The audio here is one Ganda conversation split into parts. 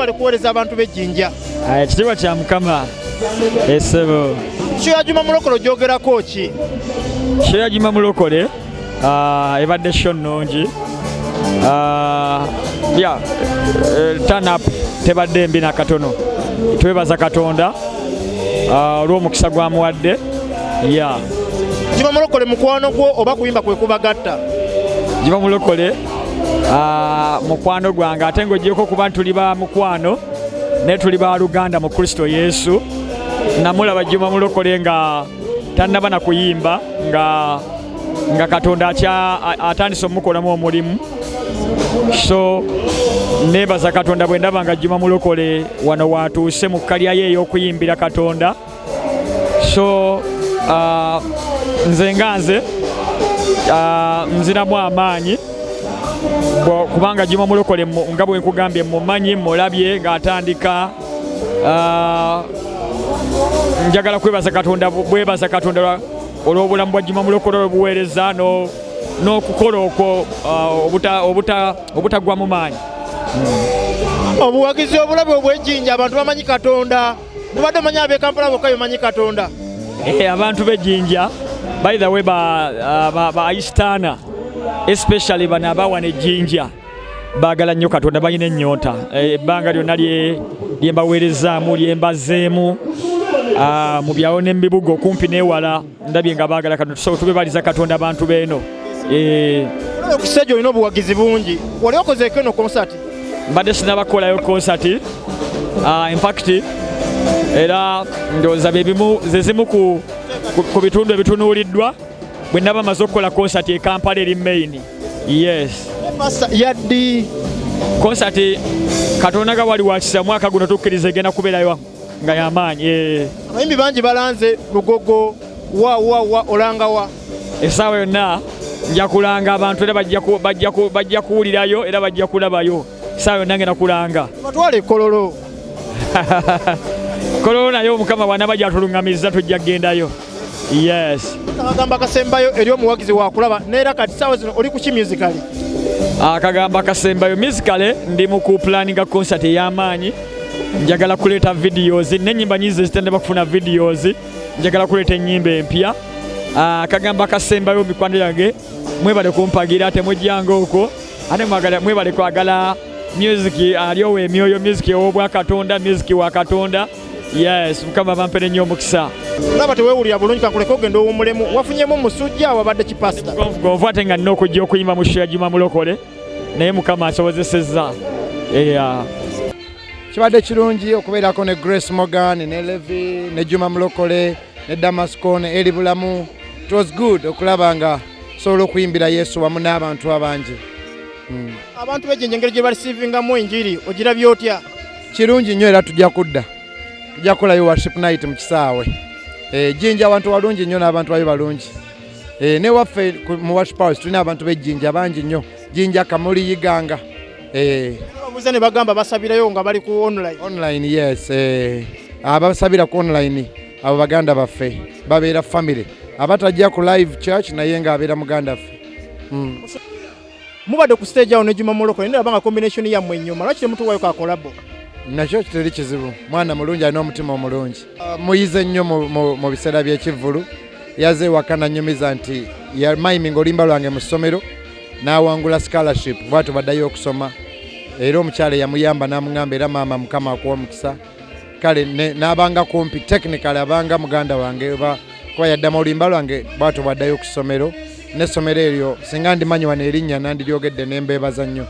bali kuweereza abantu b'Ejjinja. Ekitiibwa kya Mukama essebo. Kyo ya Juma Mulokole gyogerako ki? Kyo ya Juma Mulokole ebadde show nnungi. Turn up tebadde mbi nakatono. Twebaza Katonda olw'omukisa gwamuwadde. Juma Mulokole mukwano gwo oba kuyimba kwe kubagatta? Juma Mulokole mukwano gwange ate ng'ogyeko kuba tuli ba mukwano ne tuli ba Luganda mu Kristo Yesu. Namulaba Juma Mulokole nga tannaba na kuyimba nga Katonda atandise omukolamu omulimu. So nebaza Katonda bwe ndaba nga Juma Mulokole wano watuuse mu kkalya ye ey'okuyimbira Katonda. So nze nga nze nziramu amaanyi kubanga Juma Mulokole nga bwe nkugambye mumanyi mulabye ng'atandika. Njagala kwebaza Katonda olw'obulamu bwa Juma Mulokole obuweereza n'okukola okwo obutagwa mu maanyi. Obuwagizi obulabe obw'Ejjinja abantu bamanyi Katonda. Mubadde manyi ab'e Kampala bokka bamanyi Katonda. Abantu b'Ejjinja by the way ba Eastana especially bano abawana Ejjinja baagala nnyo Katonda, balina ennyota. Ebbanga lyonna lye mbaweerezaamu lye mbazzeemu mu byalo ne mu bibuga okumpi n'ewala ndabye nga baagala Katonda. So tubebaliza Katonda abantu beeno. Ku stage olina obuwagizi bungi. Wali okozeeko eno concert? Mbadde sinabakolayo concert. In fact era ndowooza ze zimu ku bitundu ebitunuuliddwa bwe ndaba maze okukola concert e Kampala eri main. Yes. Yaddi concert Katonda nga wali wakisa mwaka guno tukkiriza egenda kubeerayo nga y'amaanyi. Abayimbi bangi balanze Lugogo wa olangawa. Essaawa yonna nja kulanga abantu era bajja kuwulirayo era bajja kulabayo. Essaawa yonna ngenda kulanga. Batwale Kololo. Kololo nayo Mukama bw'anaaba gy'atuluŋŋamizza tujja kugendayo. Yes. Akagamba kasembayo eri omuwagizi wakulaba neera kati ssaawa zino oli ku ki musically? Akagamba kasembayo musically ndi mu kupulaninga concert ey'amaanyi. Njagala kuleeta videos n'ennyimba nyingi zitandaba kufuna videos. Njagala kuleeta ennyimba empya. Akagamba kasembayo mikwano yange mwebale kumpagira ate mujjanga okwo ate mwebale kwagala music aliyowa emyoyo, music ew'obwa Katonda, music wa Katonda. Yes, Mukama bampere nnyo omukisa. Olaba teweewulira bulungi kakuleka ogenda ow'omulemu wafunyemu musujja wabadde kipasita? Gonvu ate nga nina okujja okuyimba mu show ya Juma Mulokole naye Mukama asobozesezza. Kibadde kirungi okubeerako ne Grace Morgan ne Levi ne Juma Mulokole ne Damasco ne Eri Bulamu. It was good okulaba nga sobola okuyimbira Yesu wamu n'abantu abangi. Abantu b'Ejjinja engeri gye balisiivingamu enjiri ogirabye otya? Kirungi nnyo era tujja kudda. Tujja kukolayo worship night mu kisaawe. Ejjinja abantu balungi nnyo n'abantu bayo balungi. Ne waffe mu worship house tulina abantu b'Ejjinja bangi nnyo. Jjinja, Kamuli, Iganga. Babuuza ne bagamba basabirayo nga bali ku online. Online, yes. Abasabira ku online abo baganda baffe babeera family. Abatajja ku live church naye ng'abeera muganda ffe. Mubadde ku stage awo ne Juma Mulokole naye abanga combination yammwe ennyuma lwaki temutuwayo ka collabo? Nakyo kitali kizibu. Mwana mulungi alina omutima omulungi. Muyize nnyo mu biseera by'ekivvulu. Yaze ewaka nannyumiza nti yamayiminga oluyimba lwange mu ssomero n'awangula scholarship bw'atyo baddayo okusoma. Era omukyala yamuyamba n'amuŋŋamba era maama Mukama akuwa omukisa. Kale n'abanga kumpi technical abanga muganda wange kuba yaddama oluyimba lwange bw'atyo bwaddayo ku ssomero. N'essomero eryo singa ndimanyi wano erinnya nandiryogedde ne mbeebaza nnyo.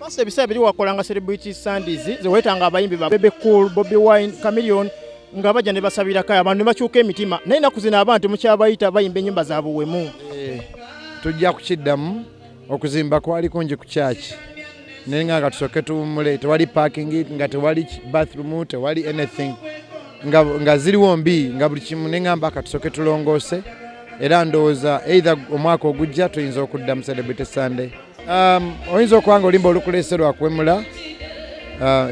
Basi ebiseera biri wakolanga Celebrity Sundays ze weetanga abayimbi ba Bebe Cool, Bobby Wine, Chameleone nga bajja ne basabira kaya abantu ne bakyuka emitima naye ennaku zino abantu mukyabayita bayimba ennyimba za buwemu. Tujja kukiddamu okuzimba kwali kungi ku kyaki naye nga tusooke tuwummule tewali parking nga tewali bathroom tewali anything nga ziriwo mbi nga buli kimu ne ngamba katusooke tulongoose era ndowooza either omwaka ogujja tuyinza okudda mu Celebrity Sunday. Oyinza okuba nga olimba olukuleeserwa kwemula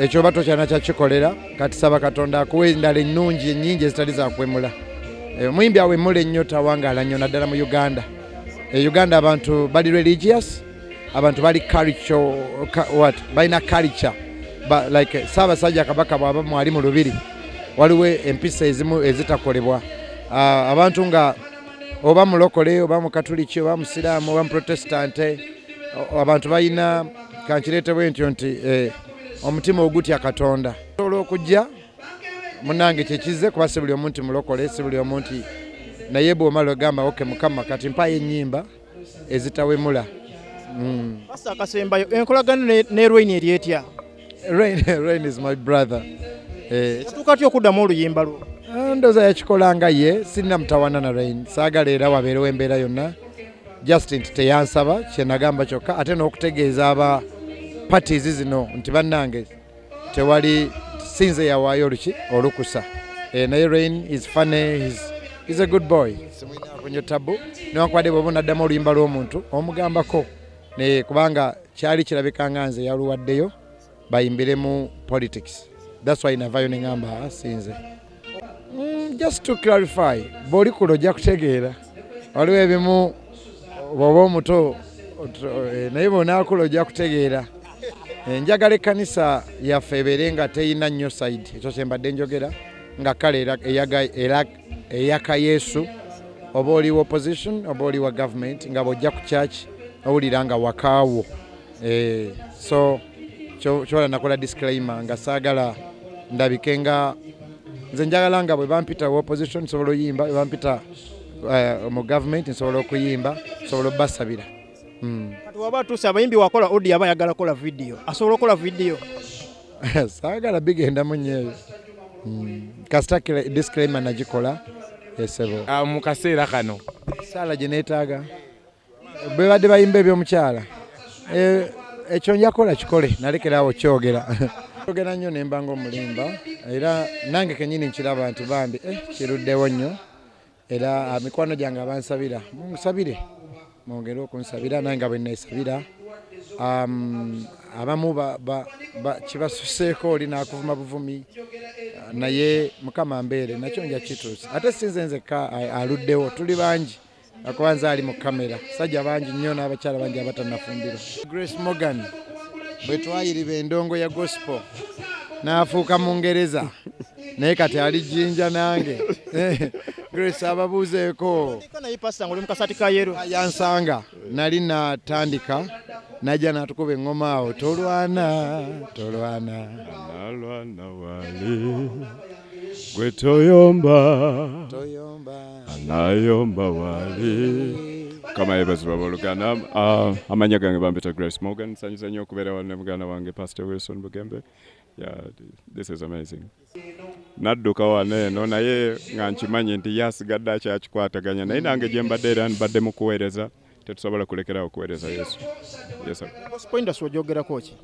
ekyo oba tokyalina kyakikolera kati saba Katonda akuwa endala ennungi ennyingi ezitali za kwemula. Omuyimbi awemmula ennyo tawangaala nnyo naddala mu Uganda. Uganda abantu bali religious, abantu bali culture, balina culture like Ssaabasajja Kabaka bw'aba mwali mu lubiri waliwo empisa ezimu ezitakolebwa abantu nga oba mulokole oba mukatuliki oba musiraamu oba muprotestante abantu balina kankireetebwe ntyo nti omutima ogutya Katonda osobola okujja munange kyekize kuba si buli omu nti mulokole si buli omu nti naye bw'omala ogamba oke Mukama kati mpayo ennyimba ezitawemula. Pastor Kasembayo enkolagano ne Rain eri etya? Rain is my brother. Tutuuka atya okuddamu oluyimba lwo? Ndowooza yakikolanga ye sirina mutawana na Rain saagala era wabeerewo embeera yonna just nti teyansaba kyenagamba kyokka ate n'okutegeeza aba parties zino nti bannange tewali sinze yawaayo olukusa naye Rain is funny he's a good boy simwinakunyo tabu newankubadde bw'oba onaddamu oluyimba lw'omuntu omugambako kubanga kyali kirabika nga nze yaluwaddeyo bayimbire mu politics. That's why navayo ne ngamba sinze. Just to clarify, bw'oli kulo ojja kutegeera waliwo ebimu bw'oba omuto naye bw'onaakula ojja kutegeera. Njagala ekkanisa yaffe ebeere nga teyina nnyo side ekyo kye mbadde njogera nga kale eyaka Yesu oba oli wa opposition oba oli wa government nga bw'ojja ku church owulira nga wakaawo. So kyola nakola disclaimer nga saagala ndabike nga nze njagala nga bwe bampita wa opposition nsobola oyimba bwe bampita mu government nsobola okuyimba nsobola obbasabira. Kati waba atuuse abayimbi wakola audio aba yagala kola video asobola okola video? Saagala bigendamu nnyo eyo. Kasita disclaimer nagikola esebo mu kaseera kano saala gye neetaaga bwe badde bayimba eby'omukyala ekyo njakola kikole nalekeraawo kyogera ogera nnyo nemba ng'omulimba era nange kennyini nkiraba nti bambi kiruddewo nnyo era mikwano gyange abansabira munsabire mwongere okunsabira nange bwe neesabira abamu kibasuseeko oli n'akuvuma buvumi naye Mukama mbeere nakyo nja kituusa ate sinze nzekka aluddewo tuli bangi akubanza ali mu kamera sajja bangi nnyo n'abakyala bangi abatannafumbirwa. Grace Morgan bwe twayiriba endongo ya gospel n'afuuka Mungereza naye kati ali Jinja nange Grace ababuuzeeko naye pastor ng'oli mu kasaati ka yero yansanga nali natandika najja n'atukuba eŋŋoma awo tolwana analwana wale gwe toyomba anayomba wale kama yebaziba bolugana amanya gange bampita Grace Morgan nsanyusa nnyo okubeera wano ne muganda wange Pastor Wilson Bugembe. This is amazing. Nadduka wano eno naye nga nkimanyi nti yasigadde akyakikwataganya naye nange gye mbadde era mbadde mu kuweereza tetusobola kulekerawo okuweereza Yesu. Yes, sir. Gospel industry ogyogerako ki?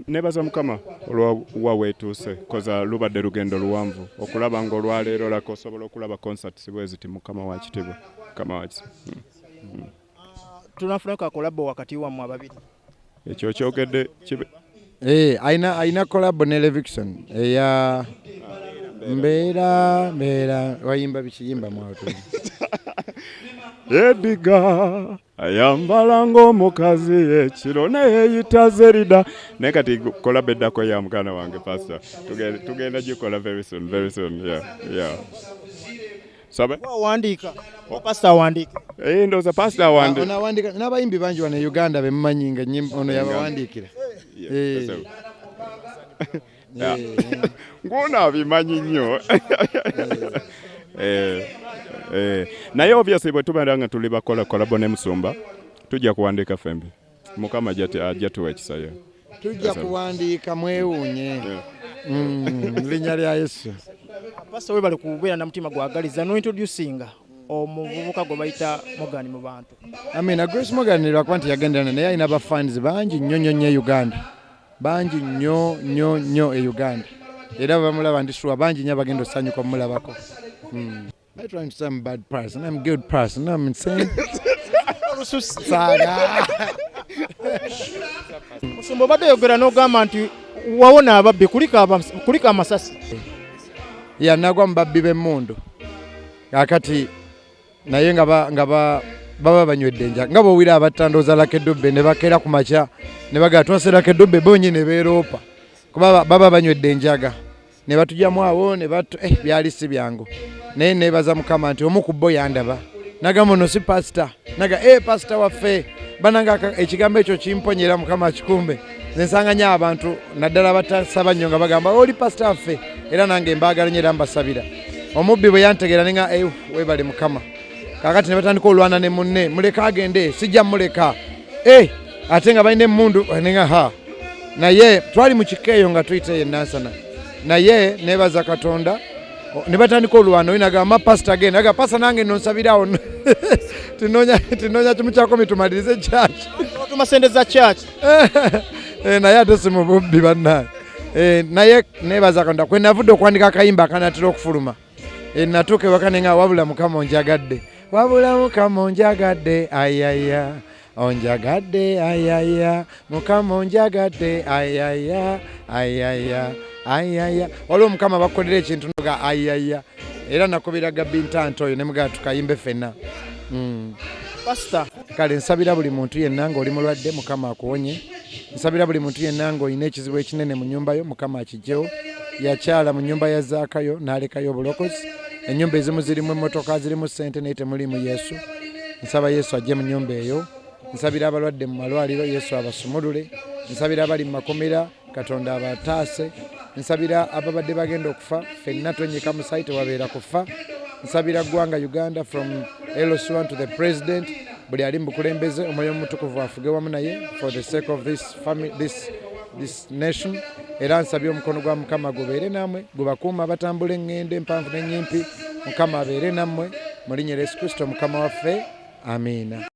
Nebaza Mukama olwa weetuuse koza lubadde lugendo luwanvu okulaba ng'olwaleero lako osobola okulaba concerts bwe ziti Mukama wa kitiibwa Mukama wa kitiibwa. Tunafuna kolabo wakati wammwe ababiri. Ekyo kyogedde kibe aina kolabo ne Levickson eya mbeera wayimba bikiyimba mwatu Ediga ayambala ng'omukazi ekiro neyeeyita Zerida naye kati kolabo eddako ya muganda wange Pastor tugenda gikola very soon. Yeah. Sabe? Wandika. Pastor wandika. Ndowooza Pastor wandika. Onawandika n'abayimbi bangi wano e Uganda be mumanyi nga ono yabawandiikira. Ng'ono abimanyi nnyo. Naye obviously bwe tubeera nga tuli bakola kolabo ne Musumba tujja kuwandiika fembi. Mukama ajja tuwa ekisa ye. Tujja kuwandiika mwewuunye. Linnya lya Yesu. Pastor we bali kubeera na mutima gwagaliza no introducinga omuvubuka gwe bayita Morgan mu bantu. Grace Morgan lwakuba nti yagendana naye alina ba fans bangi nnyo e Uganda. Bangi nnyo e Uganda. Era bamulaba ndi sure bangi nnyo abagenda osanyuka omulabako. I trying to say I'm a bad person. I'm a good person. I'm insane. Saga. Musumba badde yogera n'ogamba nti wawona ababbi kulika amasasi. Nagwa mu babbi b'emmundu. Kakati naye nga baba banywedde enjaga. Nga bw'owulira abatandooza Lucky Dube ne bakeera ku makya ne bagamba twasera Lucky Dube bonyine beeroopa. kuba baba banywedde enjaga ne batujjamu awo ne batu byali si byangu naye neebaza Mukama nti omu ku bo yandaba nagamba ono si pasita naga pasita waffe bananga ekigambo ekyo kimponyera Mukama kikumbe nsanganya abantu naddala batasaba nnyo nga bagamba oli pasita waffe era nange mbaagala nnyo era mbasabira omubbi bwe yantegeera nenga weebale Mukama kakati ne batandika olwana ne munne muleka agende sijja muleka ate nga balina emmundu nenga naye twali mu kikeeyo nga tuyite ye Nansana naye neebaza Katonda ne batandika olwana oyo nagamba pasita agenda aga pasita nange nonsabirawo tinoonya kimu kyakomi tumalirize church otuma sente za church naye ate si mu bubbi bannaye naye neebaza Katonda kwe navudde okwandika akayimba akanatera okufuluma natuuka ewaka nenga wabula Mukama onjagadde wabula Mukama onjagadde ayaya onjagadde ayaya Mukama onjagadde ayaya ayaya ayaya waliwo Mukama bakolera ekintu noga ayaya era nakubiraga bintanto oyo nemugaa tukayimbe fenna pastor kale nsabira buli muntu yenna ng'oli mulwadde Mukama akuwonye nsabira buli muntu yenna ng'olina ekizibu ekinene mu nnyumba yo Mukama akigyewo yakyala mu nnyumba ya Zaakayo n'alekayo obulokozi ennyumba ezimu zirimu emmotoka zirimu ssente naye temulimu Yesu nsaba Yesu ajje mu nnyumba eyo nsabira abalwadde mu malwaliro Yesu abasumulule nsabira abali mu makomera Katonda abataase nsabira ababadde bagenda okufa ffenna twenyika musayi tewabeera kufa nsabira ggwanga Uganda from Eloswan to the president buli ali mu bukulembeze omwoyo omutukuvu afuge wamu naye for the sake of this nation era nsabye omukono gwa Mukama gubeere nammwe gubakuuma batambula eŋŋende empanvu n'ennyimpi Mukama abeere nammwe mu linnya lya Yesu Kristo Mukama waffe amiina.